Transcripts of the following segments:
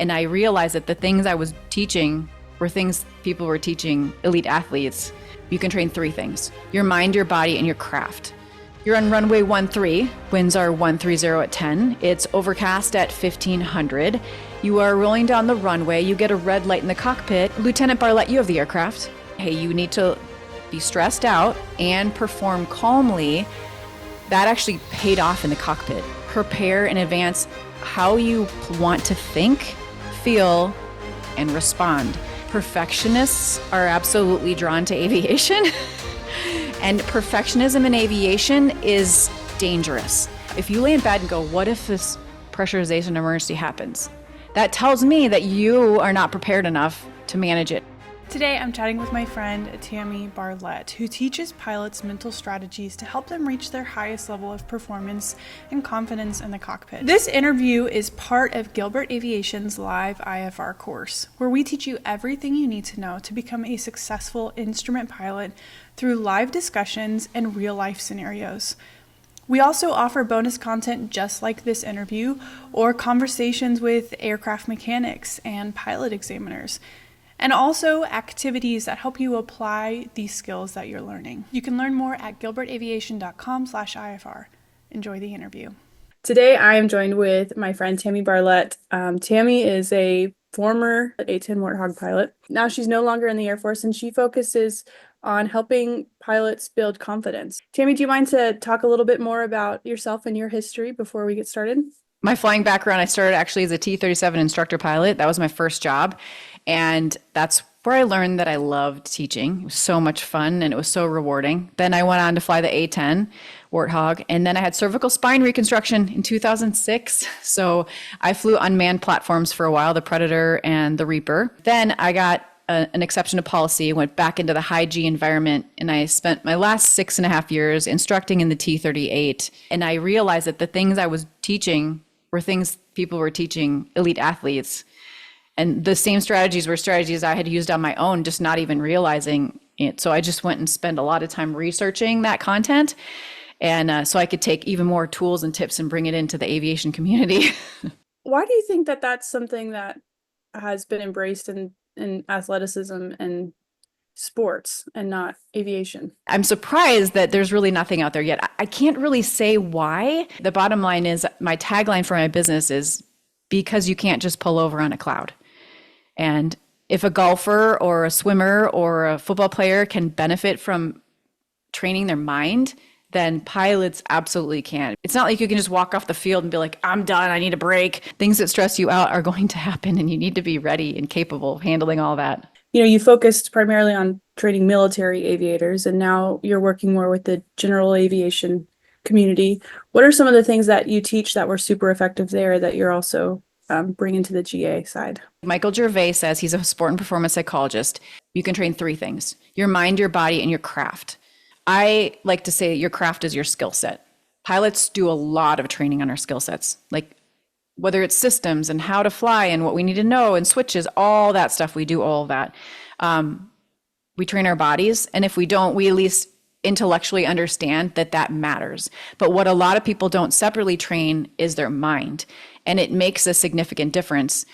And I realized that the things I was teaching were things people were teaching elite athletes. You can train three things: your mind, your body, and your craft. You're on runway 13, winds are 130 at 10. It's overcast at 1500. You are rolling down the runway. You get a red light in the cockpit. Lieutenant Bartlett, you have the aircraft. Hey, you need to be stressed out and perform calmly. That actually paid off in the cockpit. Prepare in advance how you want to think, feel, and respond. Perfectionists are absolutely drawn to aviation. And perfectionism in aviation is dangerous. If you lay in bed and go, what if this pressurization emergency happens? That tells me that you are not prepared enough to manage it. Today, I'm chatting with my friend, Tammy Bartlett, who teaches pilots mental strategies to help them reach their highest level of performance and confidence in the cockpit. This interview is part of Gilbert Aviation's live IFR course, where we teach you everything you need to know to become a successful instrument pilot through live discussions and real-life scenarios. We also offer bonus content just like this interview, or conversations with aircraft mechanics and pilot examiners, and also activities that help you apply these skills that you're learning. You can learn more at gilbertaviation.com/IFR. Enjoy the interview. Today, I am joined with my friend Tammy Bartlett. Tammy is a former A-10 Warthog pilot. Now she's no longer in the Air Force, and she focuses on helping pilots build confidence. Tammy, do you mind to talk a little bit more about yourself and your history before we get started? My flying background, I started actually as a T37 instructor pilot. That was my first job. And that's where I learned that I loved teaching. It was so much fun and it was so rewarding. Then I went on to fly the A-10 Warthog, and then I had cervical spine reconstruction in 2006. So I flew unmanned platforms for a while, the Predator and the Reaper. Then I got an exception to policy, went back into the high G environment, and I spent my last 6.5 years instructing in the T38. And I realized that the things I was teaching were things people were teaching elite athletes. And the same strategies were strategies I had used on my own, just not even realizing it. So I just went and spent a lot of time researching that content. And so I could take even more tools and tips and bring it into the aviation community. Why do you think that that's something that has been embraced in athleticism and sports and not aviation? I'm surprised that there's really nothing out there yet. I can't really say why. The bottom line is my tagline for my business is because you can't just pull over on a cloud. And if a golfer or a swimmer or a football player can benefit from training their mind, then pilots absolutely can. It's not like you can just walk off the field and be like, I'm done, I need a break. Things that stress you out are going to happen, and you need to be ready and capable of handling all that. You know, you focused primarily on training military aviators, and now you're working more with the general aviation community. What are some of the things that you teach that were super effective there that you're also bringing to the GA side? Michael Gervais says, he's a sport and performance psychologist, you can train three things: your mind, your body, and your craft. I like to say your craft is your skill set. Pilots do a lot of training on our skill sets, like whether it's systems and how to fly and what we need to know and switches, all that stuff. We do all of that. We train our bodies. And if we don't, we at least intellectually understand that that matters. But what a lot of people don't separately train is their mind. And it makes a significant difference.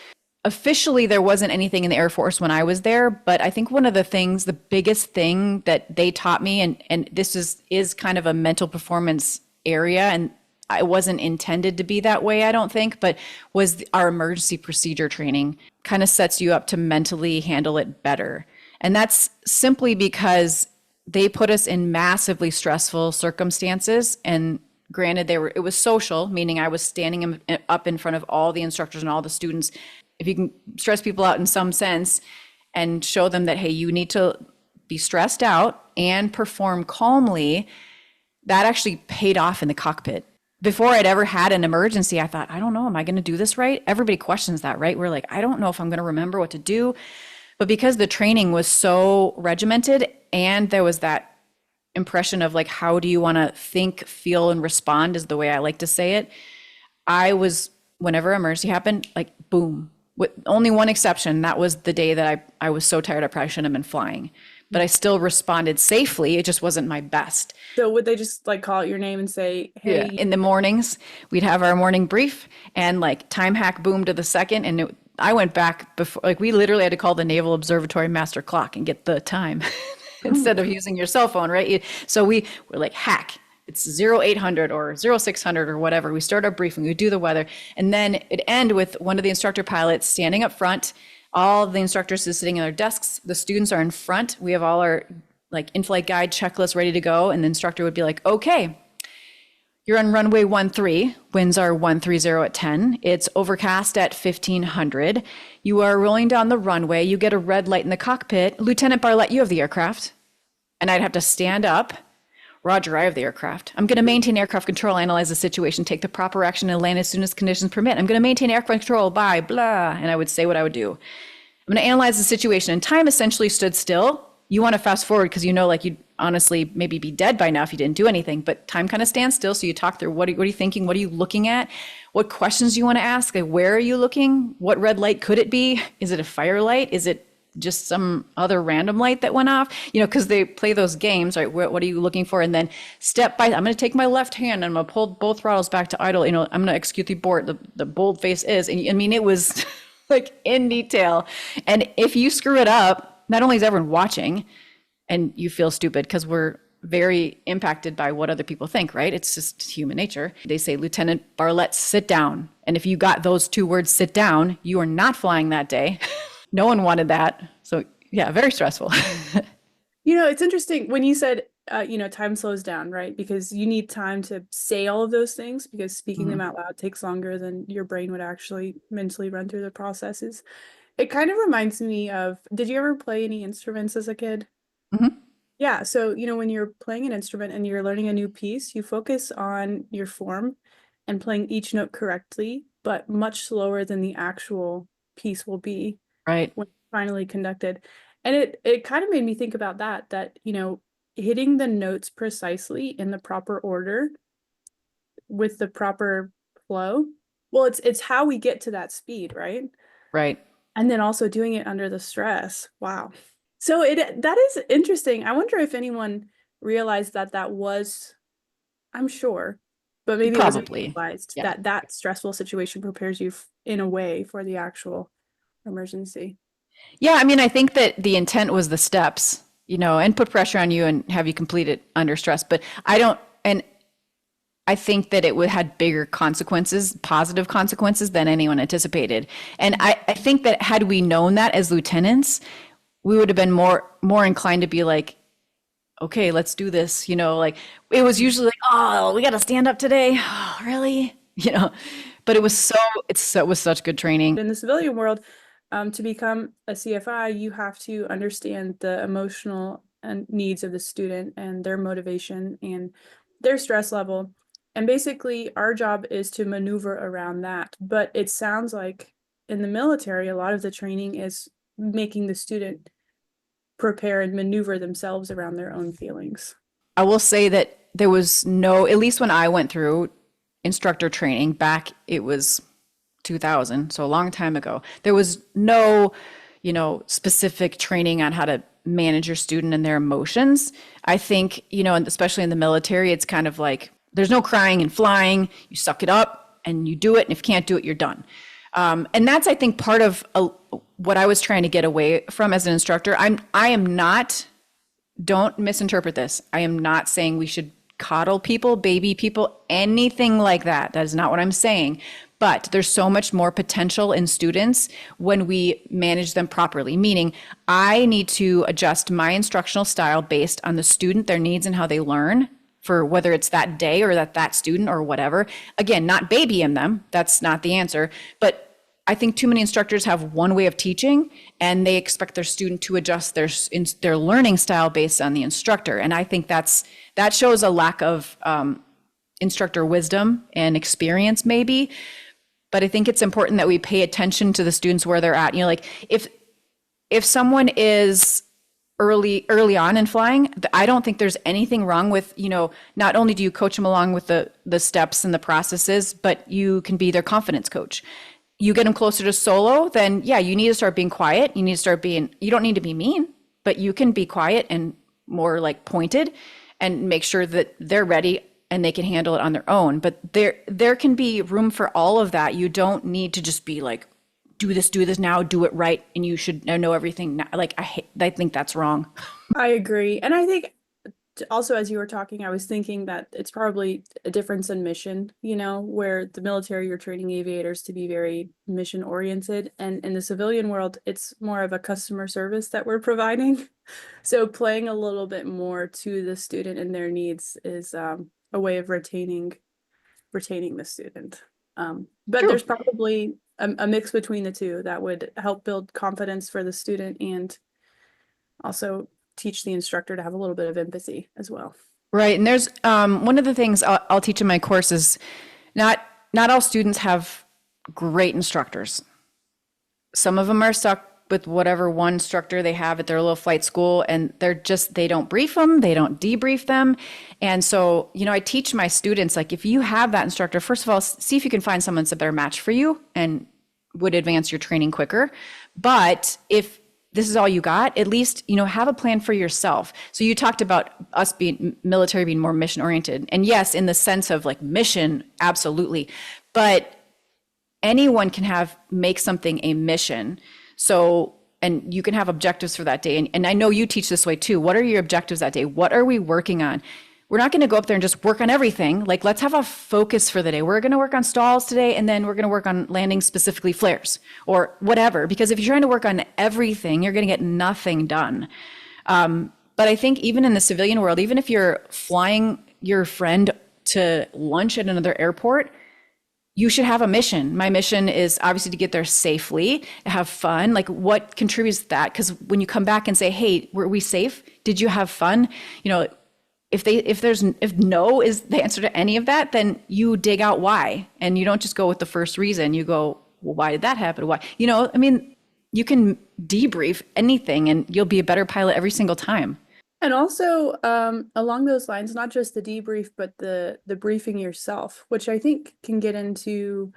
Officially, there wasn't anything in the Air Force when I was there, but I think one of the things, the biggest thing that they taught me, and this is kind of a mental performance area, and I wasn't intended to be that way, I don't think, but was our emergency procedure training. Kind of sets you up to mentally handle it better. And that's simply because they put us in massively stressful circumstances. And granted, it was social, meaning I was standing up in front of all the instructors and all the students. If you can stress people out in some sense and show them that, hey, you need to be stressed out and perform calmly, that actually paid off in the cockpit. Before I'd ever had an emergency, I thought, I don't know, am I going to do this right? Everybody questions that, right? We're like, I don't know if I'm going to remember what to do. But because the training was so regimented and there was that impression of like, how do you want to think, feel, and respond is the way I like to say it. I was, whenever emergency happened, like, boom. With only one exception, that was the day that I was so tired I probably shouldn't have been flying. But I still responded safely. It just wasn't my best. So would they just like call out your name and say, hey? Yeah. In the mornings, we'd have our morning brief and like time hack boom to the second. And I went back before, like we literally had to call the Naval Observatory master clock and get the time instead of using your cell phone, right? So we were like, hack. It's 0800 or 0600 or whatever. We start our briefing, we do the weather, and then it end with one of the instructor pilots standing up front. All the instructors is sitting in their desks. The students are in front. We have all our like in-flight guide checklist ready to go. And the instructor would be like, okay, you're on runway 13, winds are 130 at 10. It's overcast at 1500. You are rolling down the runway. You get a red light in the cockpit. Lieutenant Bartlett, you have the aircraft. And I'd have to stand up. Roger, I have the aircraft. I'm going to maintain aircraft control, analyze the situation, take the proper action, and land as soon as conditions permit. I'm going to maintain aircraft control by blah. And I would say what I would do. I'm going to analyze the situation. And time essentially stood still. You want to fast forward because you know, like you'd honestly maybe be dead by now if you didn't do anything, but time kind of stands still. So you talk through what are you thinking? What are you looking at? What questions do you want to ask? Like, where are you looking? What red light could it be? Is it a fire light? Is it just some other random light that went off? You know, because they play those games, right? What are you looking for? And then step by, I'm going to take my left hand and I'm going to pull both throttles back to idle. You know, I'm going to execute the abort. The bold face is, and I mean, it was like in detail. And if you screw it up, not only is everyone watching and you feel stupid because we're very impacted by what other people think, right? It's just human nature. They say, Lieutenant Bartlett, sit down. And if you got those two words, sit down, you are not flying that day. No one wanted that. So yeah, very stressful. You know, it's interesting when you said, time slows down, right? Because you need time to say all of those things because speaking them out loud takes longer than your brain would actually mentally run through the processes. It kind of reminds me of, did you ever play any instruments as a kid? Mhm. Yeah. So, when you're playing an instrument and you're learning a new piece, you focus on your form and playing each note correctly, but much slower than the actual piece will be Right. when finally conducted. And it kind of made me think about that, hitting the notes precisely in the proper order with the proper flow. Well, it's how we get to that speed, right? Right. And then also doing it under the stress. Wow. So that is interesting. I wonder if anyone realized that was, I'm sure, but maybe it wasn't Probably. realized Yeah. that stressful situation prepares you in a way for the actual emergency. Yeah. I mean, I think that the intent was the steps, and put pressure on you and have you complete it under stress. But and I think that it would had bigger consequences, positive consequences than anyone anticipated. And I think that had we known that as lieutenants, we would have been more inclined to be like, okay, let's do this. Like it was usually like, oh, we got to stand up today. Oh, really? But it was it was such good training. In the civilian world, to become a CFI, you have to understand the emotional and needs of the student and their motivation and their stress level. And basically, our job is to maneuver around that. But it sounds like in the military, a lot of the training is making the student prepare and maneuver themselves around their own feelings. I will say that there was no, at least when I went through instructor training back, it was 2000, so a long time ago, there was no, specific training on how to manage your student and their emotions. I think, and especially in the military, it's kind of like, there's no crying and flying. You suck it up and you do it. And if you can't do it, you're done. And that's, I think, part of what I was trying to get away from as an instructor. I am not, don't misinterpret this. I am not saying we should coddle people, baby people, anything like that. That is not what I'm saying. But there's so much more potential in students when we manage them properly, meaning I need to adjust my instructional style based on the student, their needs, and how they learn, for whether it's that day or that student or whatever. Again, not babying them. That's not the answer. But I think too many instructors have one way of teaching and they expect their student to adjust their learning style based on the instructor. And I think that shows a lack of instructor wisdom and experience maybe. But I think it's important that we pay attention to the students where they're at. Like if someone is early on in flying, I don't think there's anything wrong with, not only do you coach them along with the steps and the processes, but you can be their confidence coach. You get them closer to solo, then yeah, you need to start being quiet. You need to start you don't need to be mean, but you can be quiet and more like pointed and make sure that they're ready and they can handle it on their own. But there can be room for all of that. You don't need to just be like do this now, do it right, and you should know everything now. Like I think that's wrong. I agree. And I think also, as you were talking, I was thinking that it's probably a difference in mission, where the military, you're training aviators to be very mission oriented. And in the civilian world, it's more of a customer service that we're providing. So playing a little bit more to the student and their needs is a way of retaining the student. But True. there's probably a mix between the two that would help build confidence for the student and also teach the instructor to have a little bit of empathy as well. Right. And there's one of the things I'll teach in my course is not all students have great instructors. Some of them are stuck with whatever one instructor they have at their little flight school, and they don't brief them, they don't debrief them. And so, I teach my students, like, if you have that instructor, first of all, see if you can find someone that's a better match for you and would advance your training quicker. But if this is all you got, at least, have a plan for yourself. So you talked about us military being more mission oriented. And yes, in the sense of like mission, absolutely. But anyone can make something a mission. So, and you can have objectives for that day. And I know you teach this way too. What are your objectives that day? What are we working on? We're not going to go up there and just work on everything. Like, let's have a focus for the day. We're going to work on stalls today, and then we're going to work on landing specifically flares or whatever. Because if you're trying to work on everything, you're going to get nothing done. But I think even in the civilian world, even if you're flying your friend to lunch at another airport, you should have a mission. My mission is obviously to get there safely, have fun. Like, what contributes to that? Because when you come back and say, hey, were we safe? Did you have fun? If no is the answer to any of that, then you dig out why. And you don't just go with the first reason. You go, well, why did that happen? Why? You can debrief anything and you'll be a better pilot every single time. And also, along those lines, not just the debrief, but the briefing yourself, which I think can get into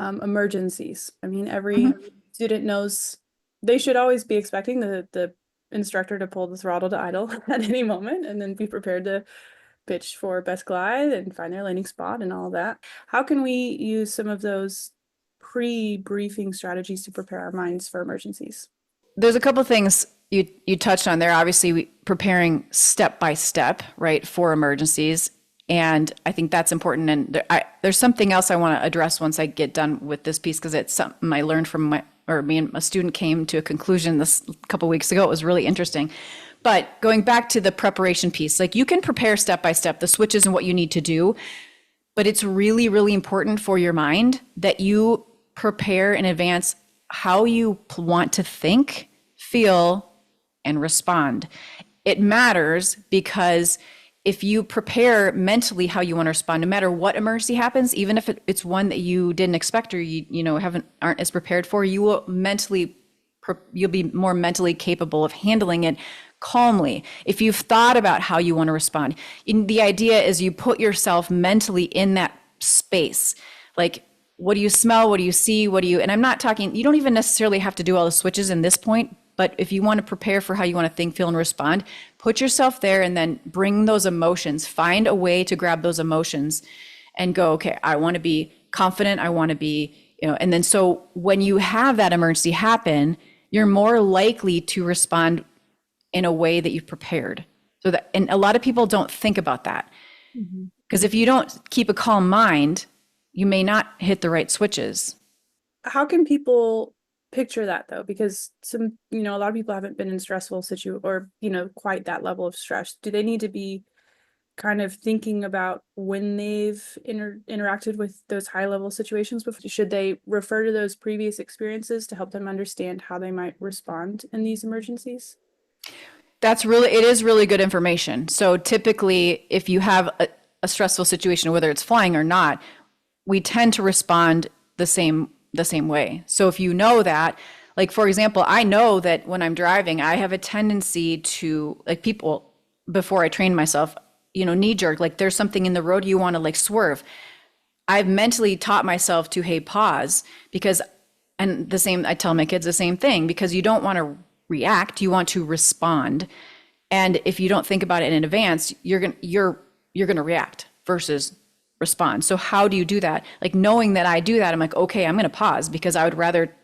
emergencies. Every student knows they should always be expecting the instructor to pull the throttle to idle at any moment, and then be prepared to pitch for best glide and find their landing spot and all that. How can we use some of those pre-briefing strategies to prepare our minds for emergencies? There's a couple of things you touched on there. Obviously, preparing step by step, right, for emergencies. And I think that's important. And there's something else I want to address once I get done with this piece, because it's something I learned from me and a student came to a conclusion this a couple of weeks ago. It was really interesting. But going back to the preparation piece, like, you can prepare step by step the switches and what you need to do, but it's really, really important for your mind that you prepare in advance how you want to think, feel, and respond. It matters because if you prepare mentally how you want to respond, no matter what emergency happens, even if it's one that you didn't expect or aren't as prepared for, you'll be more mentally capable of handling it calmly. If you've thought about how you want to respond, the idea is you put yourself mentally in that space. Like, what do you smell? What do you see? And I'm not talking, you don't even necessarily have to do all the switches in this point, but if you want to prepare for how you want to think, feel, and respond, put yourself there and then bring those emotions, find a way to grab those emotions and go, okay, I want to be confident. I want to be, and then so when you have that emergency happen, you're more likely to respond in a way that you've prepared. And a lot of people don't think about that. Because if you don't keep a calm mind, you may not hit the right switches. How can people picture that though? Because a lot of people haven't been in stressful or quite that level of stress. Do they need to be kind of thinking about when they've interacted with those high level situations before? Should they refer to those previous experiences to help them understand how they might respond in these emergencies? It is really good information. So typically, if you have a stressful situation, whether it's flying or not, we tend to respond the same way. So if you know that, like, for example, I know that when I'm driving, I have a tendency to, like, people, before I train myself, knee jerk, like there's something in the road, you want to like swerve. I've mentally taught myself to, hey, pause, and I tell my kids the same thing, because you don't want to react, you want to respond. And if you don't think about it in advance, you're going to react versus respond. So how do you do that? Like, knowing that I do that, I'm like, okay, I'm going to pause, because I would rather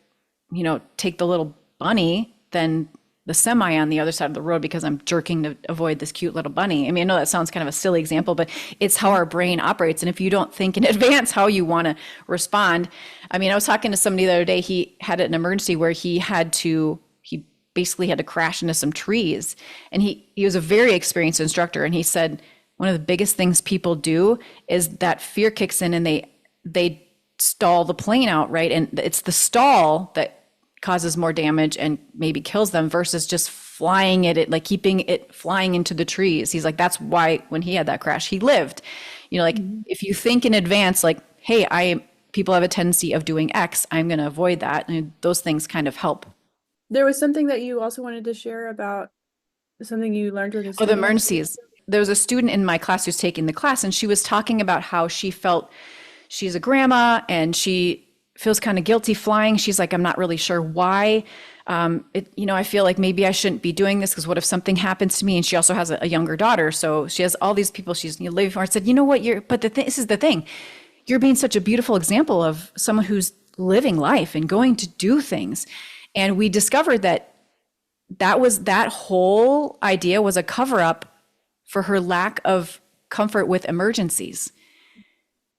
take the little bunny than the semi on the other side of the road because I'm jerking to avoid this cute little bunny. I mean, I know that sounds kind of a silly example, but it's how our brain operates. And if you don't think in advance how you want to respond, I mean, I was talking to somebody the other day, he had an emergency where he basically had to crash into some trees. And he was a very experienced instructor. And he said, one of the biggest things people do is that fear kicks in and they stall the plane out, right? And it's the stall that causes more damage and maybe kills them versus just flying it, like keeping it flying into the trees. He's like, that's why when he had that crash, he lived. If you think in advance, like, hey, people have a tendency of doing X, I'm going to avoid that. And those things kind of help. There was something that you also wanted to share about something you learned with the emergencies. There was a student in my class who's taking the class, and she was talking about how she felt she's a grandma and she feels kind of guilty flying. She's like, I'm not really sure why. I feel like maybe I shouldn't be doing this because what if something happens to me? And she also has a younger daughter. So she has all these people she's living for. I said, you know what, this is the thing. You're being such a beautiful example of someone who's living life and going to do things. And we discovered that whole idea was a cover up for her lack of comfort with emergencies.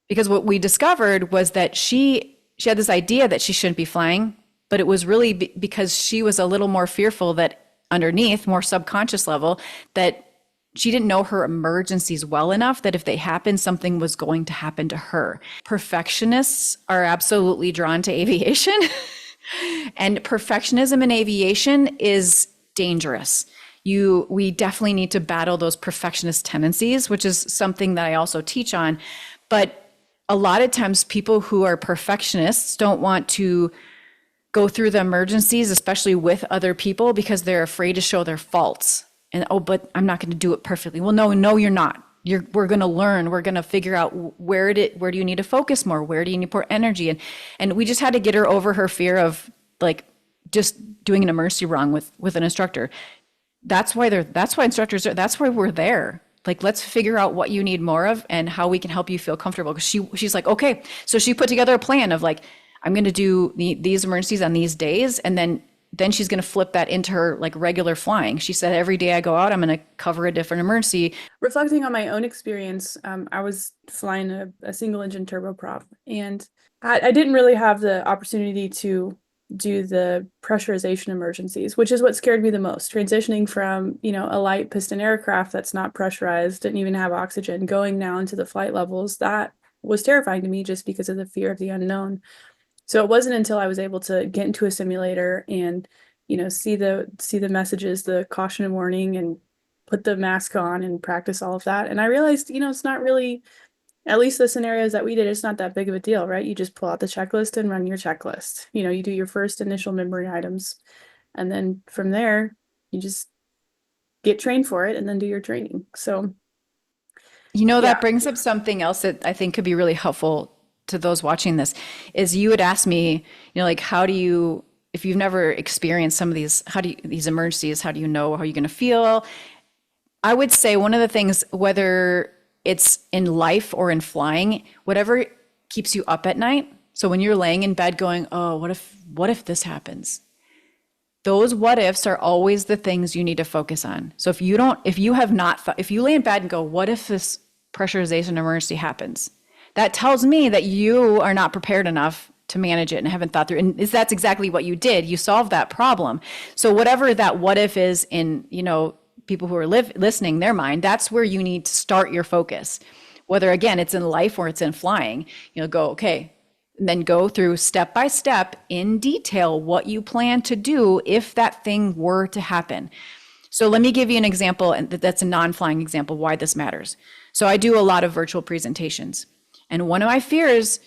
Because what we discovered was that she had this idea that she shouldn't be flying, but it was really because she was a little more fearful that underneath, more subconscious level, that she didn't know her emergencies well enough that if they happened, something was going to happen to her. Perfectionists are absolutely drawn to aviation. And perfectionism in aviation is dangerous. We definitely need to battle those perfectionist tendencies, which is something that I also teach on. But a lot of times people who are perfectionists don't want to go through the emergencies, especially with other people, because they're afraid to show their faults. And, but I'm not going to do it perfectly. Well, no, you're not. We're going to learn. We're going to figure out where do you need to focus more? Where do you need to pour energy? And we just had to get her over her fear of like just doing an emergency wrong with an instructor. That's why instructors are, that's why we're there. Like, let's figure out what you need more of and how we can help you feel comfortable. Because she's like, okay. So she put together a plan of like, I'm going to do these emergencies on these days. And then she's going to flip that into her like regular flying. She said, every day I go out, I'm going to cover a different emergency. Reflecting on my own experience, I was flying a single engine turboprop, and I didn't really have the opportunity to do the pressurization emergencies, which is what scared me the most. Transitioning from, a light piston aircraft that's not pressurized, didn't even have oxygen, going now into the flight levels, that was terrifying to me just because of the fear of the unknown. So it wasn't until I was able to get into a simulator and, see the messages, the caution and warning, and put the mask on and practice all of that. And I realized, it's not really, at least the scenarios that we did, it's not that big of a deal, right? You just pull out the checklist and run your checklist. You do your first initial memory items. And then from there, you just get trained for it and then do your training. So, that brings up something else that I think could be really helpful to those watching this, is you would ask me, like, how do you, if you've never experienced some of these, these emergencies, how do you know how you're going to feel? I would say one of the things, whether it's in life or in flying, whatever keeps you up at night. So when you're laying in bed going, oh, what if this happens? Those what ifs are always the things you need to focus on. So if you lay in bed and go, what if this pressurization emergency happens? That tells me that you are not prepared enough to manage it and haven't thought through. And that's exactly what you did. You solved that problem. So whatever that what if is in, people who are listening, their mind, that's where you need to start your focus. Whether, again, it's in life or it's in flying, go, okay, and then go through step by step in detail what you plan to do if that thing were to happen. So let me give you an example, and that's a non-flying example, why this matters. So I do a lot of virtual presentations. And one of my fears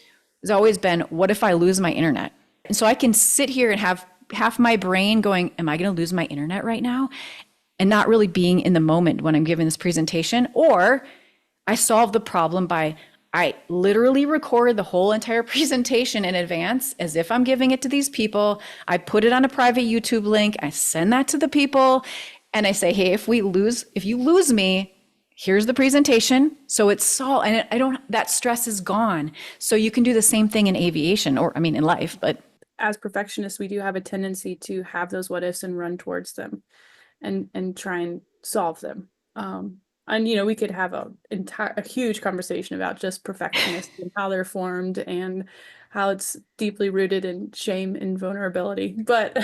has always been, what if I lose my internet? And so I can sit here and have half my brain going, am I going to lose my internet right now? And not really being in the moment when I'm giving this presentation. Or I solve the problem by, I literally record the whole entire presentation in advance as if I'm giving it to these people. I put it on a private YouTube link. I send that to the people. And I say, hey, if you lose me, here's the presentation. So it's solved, and that stress is gone. So you can do the same thing in aviation, in life, but. as perfectionists, we do have a tendency to have those what ifs and run towards them and try and solve them. And we could have a huge conversation about just perfectionists and how they're formed and how it's deeply rooted in shame and vulnerability. But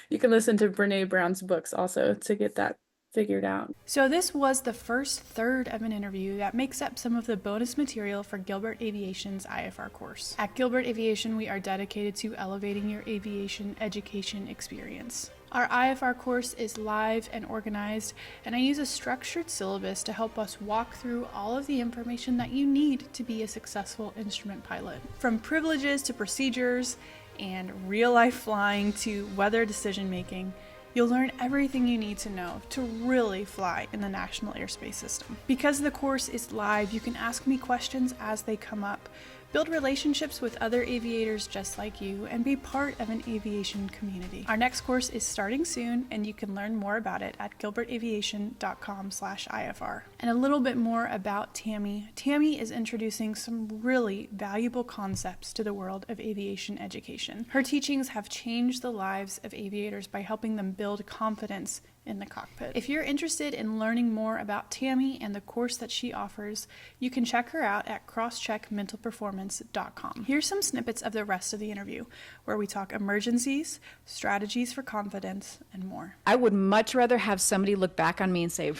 you can listen to Brene Brown's books also to get that figured out. So this was the first third of an interview that makes up some of the bonus material for Gilbert Aviation's IFR course. At Gilbert Aviation, we are dedicated to elevating your aviation education experience. Our IFR course is live and organized, and I use a structured syllabus to help us walk through all of the information that you need to be a successful instrument pilot. From privileges to procedures and real-life flying to weather decision-making, you'll learn everything you need to know to really fly in the National Airspace System. Because the course is live, you can ask me questions as they come up, build relationships with other aviators just like you, and be part of an aviation community. Our next course is starting soon, and you can learn more about it at gilbertaviation.com/IFR. And a little bit more about Tammy. Tammy is introducing some really valuable concepts to the world of aviation education. Her teachings have changed the lives of aviators by helping them build confidence in the cockpit. If you're interested in learning more about Tammy and the course that she offers, you can check her out at crosscheckmentalperformance.com. Here's some snippets of the rest of the interview, where we talk emergencies, strategies for confidence, and more. I would much rather have somebody look back on me and say,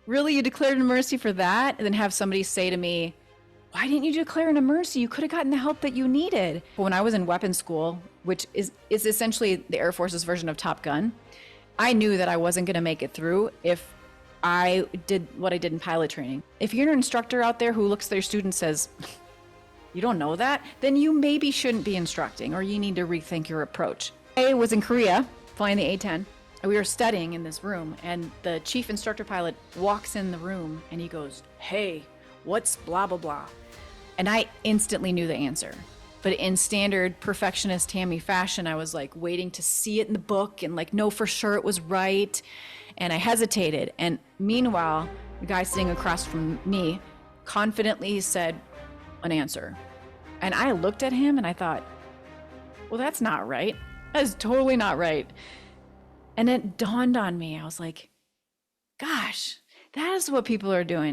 really, you declared an emergency for that? Than have somebody say to me, why didn't you declare an emergency? You could have gotten the help that you needed. When I was in weapons school, which is essentially the Air Force's version of Top Gun, I knew that I wasn't going to make it through if I did what I did in pilot training. If you're an instructor out there who looks at their student and says, you don't know that, then you maybe shouldn't be instructing, or you need to rethink your approach. I was in Korea flying the A-10, and we were studying in this room, and the chief instructor pilot walks in the room and he goes, hey, what's blah, blah, blah? And I instantly knew the answer. But in standard perfectionist Tammy fashion, I was like waiting to see it in the book and like know for sure it was right. And I hesitated. And meanwhile, the guy sitting across from me confidently said an answer. And I looked at him and I thought, well, that's not right. That is totally not right. And it dawned on me. I was like, gosh, that is what people are doing.